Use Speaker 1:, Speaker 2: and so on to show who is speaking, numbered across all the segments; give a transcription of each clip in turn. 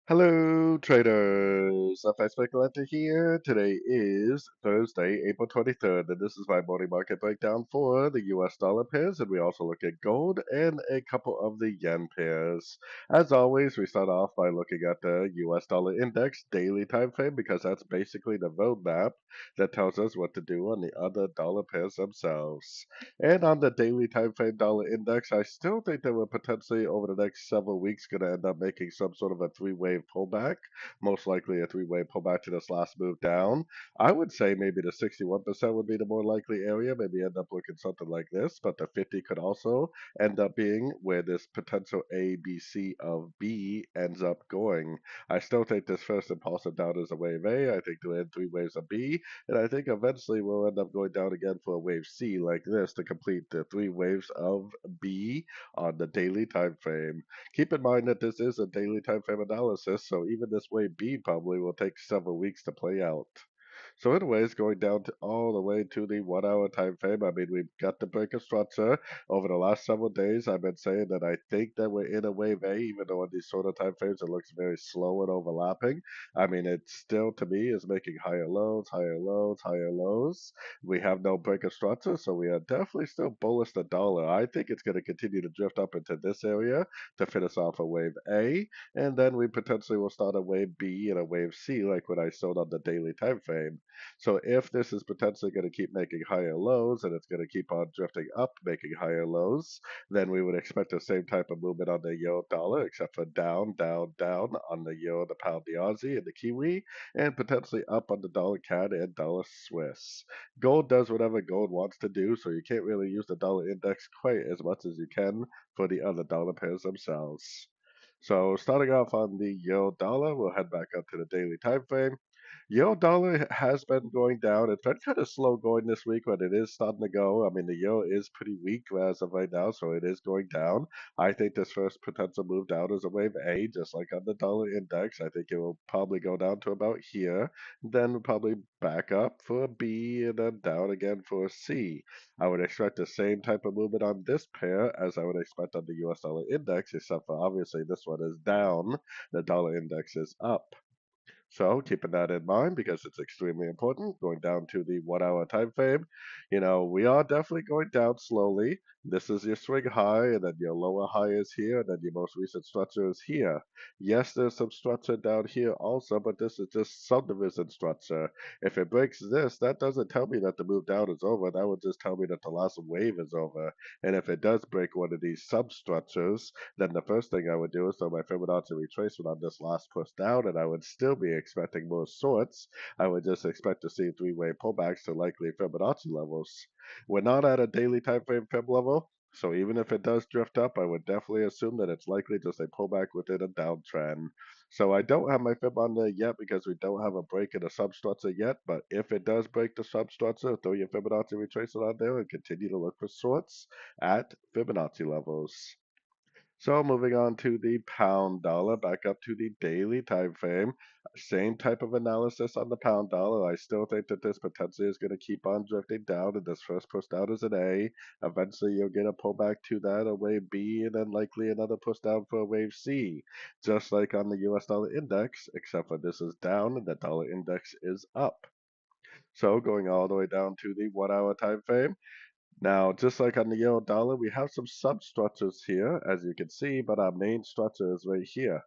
Speaker 1: Hello, traders. FX Pip Collector here. Today is Thursday, April 23rd, and this is my morning market breakdown for the US dollar pairs, and we also look at gold and a couple of the yen pairs. As always, we start off by looking at the US dollar index daily time frame because that's basically the roadmap that tells us what to do on the other dollar pairs themselves. And on the daily time frame dollar index, I still think that we're potentially over the next several weeks going to end up making some sort of a three-wave pullback, most likely a three-wave pullback to this last move down. I would say maybe the 61% would be the more likely area, maybe end up looking something like this, but the 50 could also end up being where this potential A, B, C of B ends up going. I still think this first impulsive down is a wave A. I think we'll end three waves of B, and I think eventually we'll end up going down again for a wave C like this to complete the three waves of B on the daily time frame. Keep in mind that this is a daily time frame analysis, so even this wave B probably will take several weeks to play out. So anyways, going down to all the way to the 1 hour time frame, I mean, we've got the break of structure. Over the last several days, I've been saying that I think that we're in a wave A, even though on these shorter time frames it looks very slow and overlapping. I mean, it still, to me, is making higher lows, higher lows, higher lows. We have no break of structure, so we are definitely still bullish the dollar. I think it's going to continue to drift up into this area to finish off a wave A, and then we potentially will start a wave B and a wave C, like what I showed on the daily time frame. So if this is potentially going to keep making higher lows and it's going to keep on drifting up, making higher lows, then we would expect the same type of movement on the euro dollar, except for down, down, down on the euro, the pound, the Aussie, and the Kiwi, and potentially up on the dollar CAD and dollar Swiss. Gold does whatever gold wants to do, so you can't really use the dollar index quite as much as you can for the other dollar pairs themselves. So starting off on the euro dollar, we'll head back up to the daily time frame. Euro dollar has been going down. It's been kind of slow going this week, but it is starting to go. I mean, the euro is pretty weak as of right now, so it is going down. I think this first potential move down is a wave A, just like on the dollar index. I think it will probably go down to about here, then probably back up for a B, and then down again for a C. I would expect the same type of movement on this pair as I would expect on the US dollar index, except for obviously this one is down, the dollar index is up. So keeping that in mind because it's extremely important, going down to the 1 hour time frame, we are definitely going down slowly. This is your swing high, and then your lower high is here, and then your most recent structure is here. Yes, there's some structure down here also, but this is just subdivision structure. If it breaks this, that doesn't tell me that the move down is over. That would just tell me that the last wave is over. And if it does break one of these substructures, then the first thing I would do is throw my Fibonacci retracement on this last push down, and I would still be expecting more sorts. I would just expect to see three-way pullbacks to likely Fibonacci levels. We're not at a daily time frame Fib level, so even if it does drift up, I would definitely assume that it's likely just a pullback within a downtrend. So I don't have my Fib on there yet because we don't have a break in the substructure yet, but if it does break the substructure, throw your Fibonacci retracement on there and continue to look for sorts at Fibonacci levels. So moving on to the pound dollar, back up to the daily time frame. Same type of analysis on the pound dollar. I still think that this potentially is going to keep on drifting down, and this first push down is an A. Eventually, you'll get a pullback to that, a wave B, and then likely another push down for a wave C. Just like on the US dollar index, except for this is down and the dollar index is up. So going all the way down to the 1 hour time frame. Now, just like on the euro dollar, we have some substructures here, as you can see, but our main structure is right here.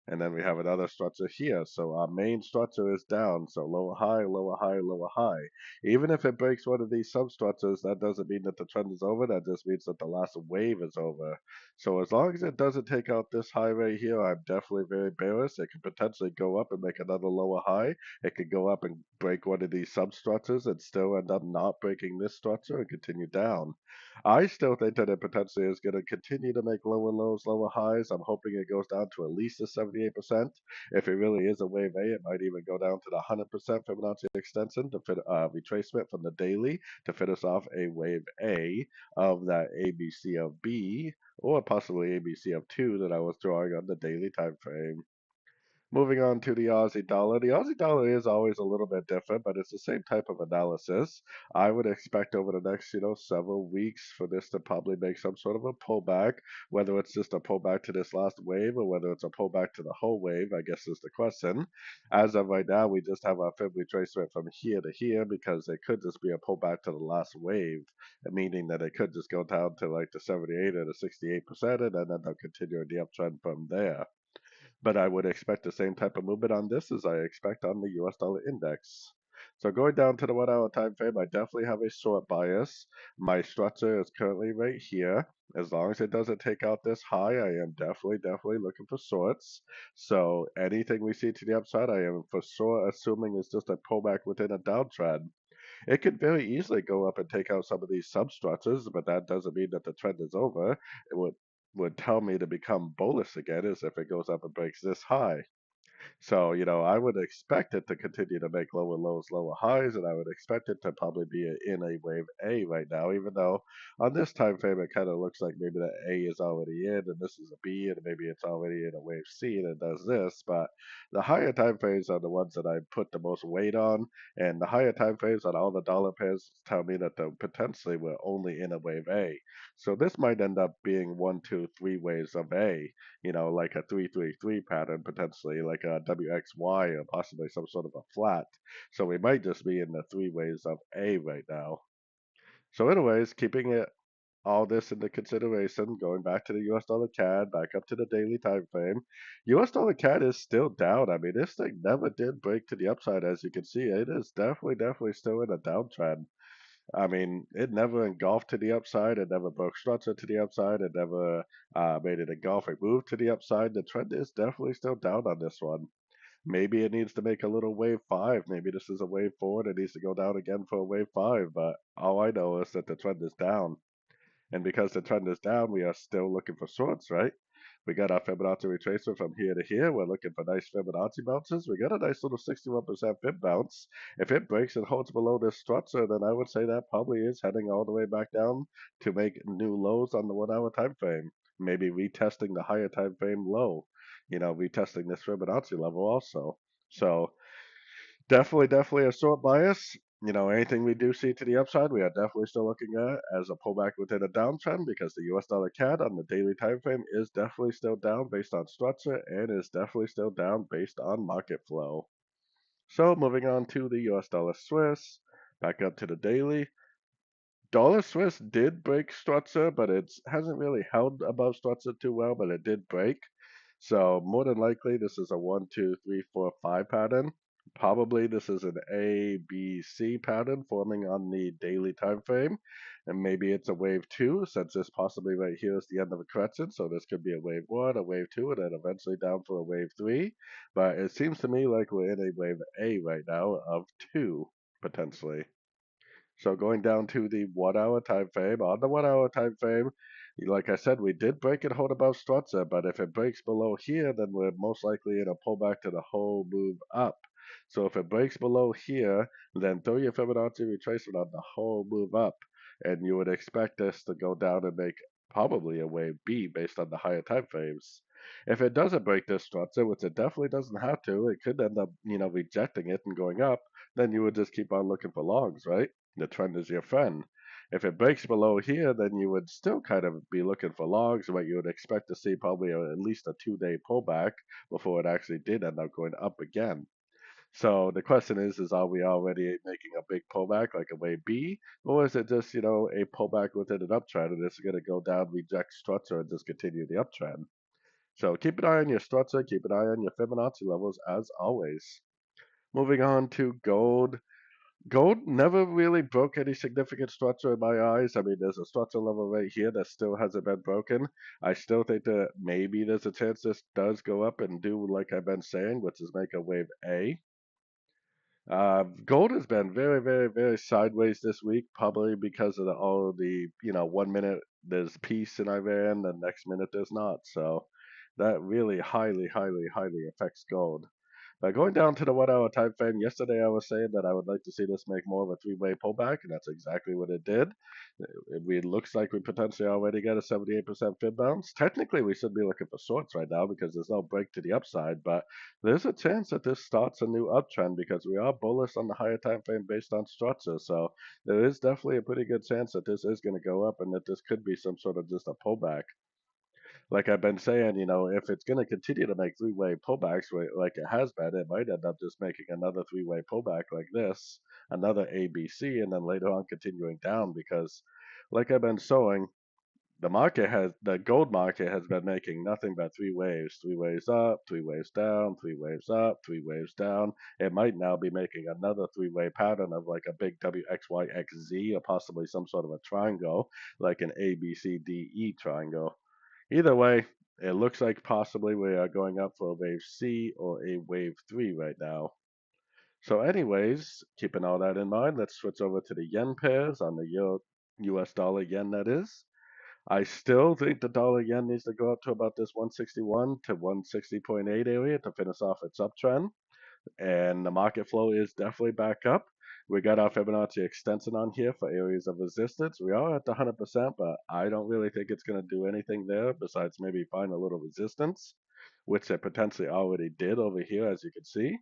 Speaker 1: And then we have another structure here. So our main structure is down. So lower high, lower high, lower high. Even if it breaks one of these substructures, that doesn't mean that the trend is over. That just means that the last wave is over. So as long as it doesn't take out this high right here, I'm definitely very bearish. It could potentially go up and make another lower high. It could go up and break one of these substructures and still end up not breaking this structure and continue down. I still think that it potentially is going to continue to make lower lows, lower highs. I'm hoping it goes down to at least the 78%. If it really is a wave A, it might even go down to the 100% Fibonacci extension to fit retracement from the daily to finish off a wave A of that ABC of B or possibly ABC of 2 that I was drawing on the daily time frame. Moving on to the Aussie dollar. The Aussie dollar is always a little bit different, but it's the same type of analysis. I would expect over the next, several weeks for this to probably make some sort of a pullback, whether it's just a pullback to this last wave or whether it's a pullback to the whole wave, I guess is the question. As of right now, we just have our fib retracement from here to here because it could just be a pullback to the last wave, meaning that it could just go down to like the 78 or the 68% and then end up continuing the uptrend from there. But I would expect the same type of movement on this as I expect on the US dollar index. So going down to the 1 hour time frame, I definitely have a short bias. My structure is currently right here. As long as it doesn't take out this high, I am definitely looking for shorts. So anything we see to the upside, I am for sure assuming is just a pullback within a downtrend. It could very easily go up and take out some of these substructures, but that doesn't mean that the trend is over. It would tell me to become bullish again is if it goes up and breaks this high. So, I would expect it to continue to make lower lows, lower highs, and I would expect it to probably be in a wave A right now, even though on this time frame it kind of looks like maybe the A is already in and this is a B and maybe it's already in a wave C and it does this. But the higher time frames are the ones that I put the most weight on, and the higher time frames on all the dollar pairs tell me that potentially we're only in a wave A. So this might end up being 1, 2, 3 waves of A, like a 333 pattern potentially, like a WXY or possibly some sort of a flat. So we might just be in the three waves of A right now. So anyways, keeping it all this into consideration, going back to the US dollar CAD, back up to the daily time frame, US dollar CAD is still down. I mean, this thing never did break to the upside, as you can see. It is definitely still in a downtrend. I mean, it never engulfed to the upside. It never broke structure to the upside. It never made it engulf and move to the upside. The trend is definitely still down on this one. Maybe it needs to make a little wave five. Maybe this is a wave four and it needs to go down again for a wave five. But all I know is that the trend is down. And because the trend is down, we are still looking for shorts, right? We got our Fibonacci retracement from here to here. We're looking for nice Fibonacci bounces. We got a nice little 61% Fib bounce. If it breaks and holds below this structure, then I would say that probably is heading all the way back down to make new lows on the 1 hour time frame. Maybe retesting the higher time frame low. Retesting this Fibonacci level also. So definitely a short bias. Anything we do see to the upside, we are definitely still looking at as a pullback within a downtrend because the US dollar CAD on the daily time frame is definitely still down based on structure and is definitely still down based on market flow. So moving on to the US dollar Swiss, back up to the daily. Dollar Swiss did break structure, but it hasn't really held above structure too well, but it did break. So more than likely, this is a 1, 2, 3, 4, 5 pattern. Probably this is an A, B, C pattern forming on the daily time frame. And maybe it's a wave two, since this possibly right here is the end of a correction. So this could be a wave one, a wave two, and then eventually down for a wave three. But it seems to me like we're in a wave A right now of two, potentially. So going down to the 1 hour time frame, on the 1 hour time frame, like I said, we did break and hold above structure, but if it breaks below here, then we're most likely in a pullback to the whole move up. So if it breaks below here, then throw your Fibonacci retracement on the whole move up, and you would expect this to go down and make probably a wave B based on the higher time frames. If it doesn't break this structure, which it definitely doesn't have to, it could end up, rejecting it and going up, then you would just keep on looking for longs, right? The trend is your friend. If it breaks below here, then you would still kind of be looking for logs, but you would expect to see probably at least a 2 day pullback before it actually did end up going up again. So the question is are we already making a big pullback like a wave B, or is it just, a pullback within an uptrend and it's going to go down, reject structure, and just continue the uptrend? So keep an eye on your structure, keep an eye on your Fibonacci levels as always. Moving on to gold. Gold never really broke any significant structure in my eyes. I mean, there's a structure level right here that still hasn't been broken. I still think that maybe there's a chance this does go up and do like I've been saying, which is make a wave A. Gold has been very sideways this week, probably because of all the, 1 minute there's peace in Iran, the next minute there's not. So that really highly affects gold. Going down to the 1 hour time frame, yesterday I was saying that I would like to see this make more of a three-way pullback, and that's exactly what it did. It looks like we potentially already got a 78% fib bounce. Technically, we should be looking for shorts right now because there's no break to the upside, but there's a chance that this starts a new uptrend because we are bullish on the higher time frame based on structure. So there is definitely a pretty good chance that this is going to go up and that this could be some sort of just a pullback. Like I've been saying, if it's going to continue to make three-way pullbacks like it has been, it might end up just making another three-way pullback like this, another ABC, and then later on continuing down because, like I've been showing, the gold market has been making nothing but three waves up, three waves down, three waves up, three waves down. It might now be making another three-way pattern of like a big WXYXZ or possibly some sort of a triangle, like an ABCDE triangle. Either way, it looks like possibly we are going up for a wave C or a wave 3 right now. So anyways, keeping all that in mind, let's switch over to the yen pairs on the US dollar yen that is. I still think the dollar yen needs to go up to about this 161 to 160.8 area to finish off its uptrend, and the market flow is definitely back up. We got our Fibonacci extension on here for areas of resistance. We are at the 100%, but I don't really think it's going to do anything there besides maybe find a little resistance, which it potentially already did over here, as you can see.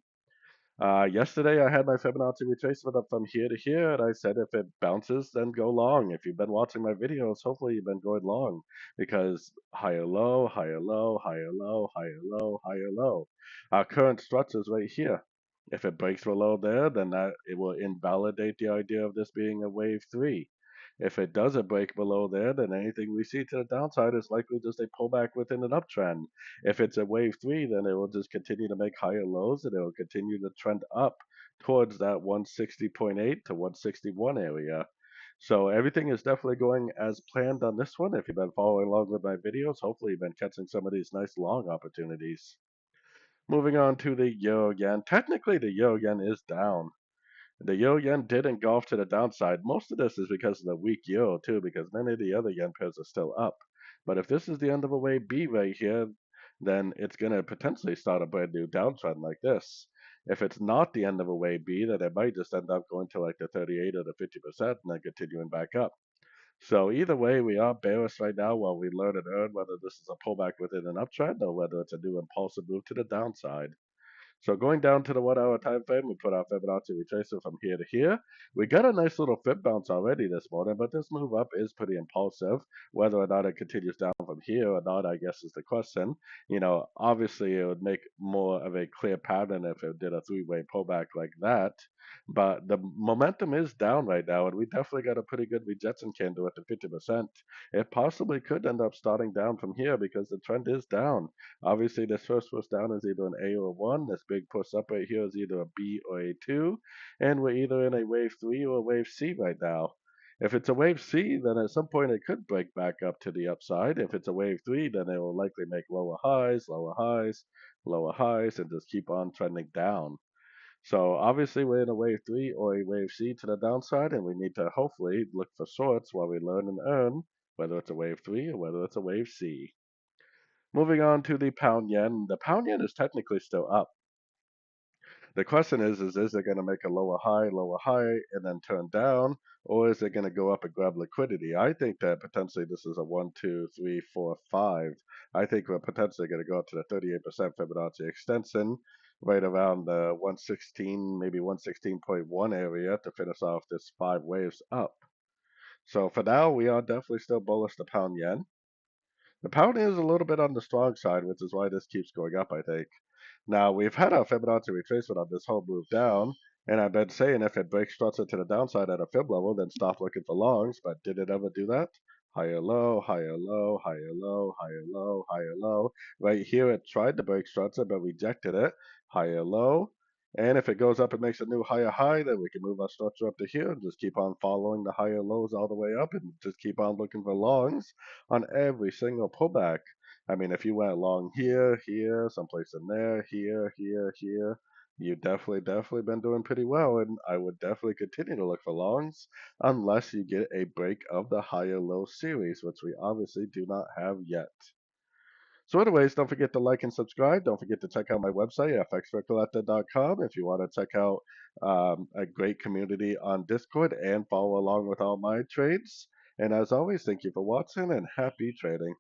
Speaker 1: Yesterday, I had my Fibonacci retracement up from here to here, and I said if it bounces, then go long. If you've been watching my videos, hopefully you've been going long because higher low, higher low, higher low, higher low, higher low. Our current structure is right here. If it breaks below there, then it will invalidate the idea of this being a wave 3. If it doesn't break below there, then anything we see to the downside is likely just a pullback within an uptrend. If it's a wave 3, then it will just continue to make higher lows and it will continue to trend up towards that 160.8 to 161 area. So everything is definitely going as planned on this one. If you've been following along with my videos, hopefully you've been catching some of these nice long opportunities. Moving on to the euro yen. Technically, the euro yen is down. The euro yen did engulf to the downside. Most of this is because of the weak euro too, because many of the other yen pairs are still up. But if this is the end of a wave B right here, then it's going to potentially start a brand new downtrend like this. If it's not the end of a wave B, then it might just end up going to like the 38 or the 50% and then continuing back up. So either way, we are bearish right now while we learn and earn whether this is a pullback within an uptrend or whether it's a new impulsive move to the downside. So going down to the 1 hour time frame, we put our Fibonacci retracer from here to here. We got a nice little fib bounce already this morning, but this move up is pretty impulsive. Whether or not it continues down from here or not, I guess is the question. Obviously it would make more of a clear pattern if it did a three-way pullback like that. But the momentum is down right now, and we definitely got a pretty good rejection candle at the 50%. It possibly could end up starting down from here because the trend is down. Obviously, this first push down is either an A or a 1. This big push up right here is either a B or a 2. And we're either in a wave 3 or a wave C right now. If it's a wave C, then at some point it could break back up to the upside. If it's a wave 3, then it will likely make lower highs, lower highs, lower highs, and just keep on trending down. So obviously we're in a wave 3 or a wave C to the downside, and we need to hopefully look for shorts while we learn and earn whether it's a wave 3 or whether it's a wave C. Moving on to the pound yen. The pound yen is technically still up. The question is it going to make a lower high, and then turn down, or is it going to go up and grab liquidity? I think that potentially this is a 1, 2, 3, 4, 5. I think we're potentially going to go up to the 38% Fibonacci extension, right around the 116, maybe 116.1 area to finish off this 5 waves up. So for now, we are definitely still bullish the pound yen. The pound is a little bit on the strong side, which is why this keeps going up, I think. Now, we've had our Fibonacci retracement on this whole move down, and I've been saying if it breaks structure to the downside at a fib level, then stop looking for longs, but did it ever do that? Higher low, higher low, higher low, higher low, higher low. Right here, it tried to break structure, but rejected it. Higher low. And if it goes up and makes a new higher high, then we can move our structure up to here and just keep on following the higher lows all the way up and just keep on looking for longs on every single pullback. I mean, if you went along here, here, someplace in there, here, here, here, you definitely been doing pretty well, and I would definitely continue to look for longs unless you get a break of the higher low series, which we obviously do not have yet. So anyways, don't forget to like and subscribe. Don't forget to check out my website, fxpipcollector.com, if you want to check out a great community on Discord and follow along with all my trades. And as always, thank you for watching and happy trading.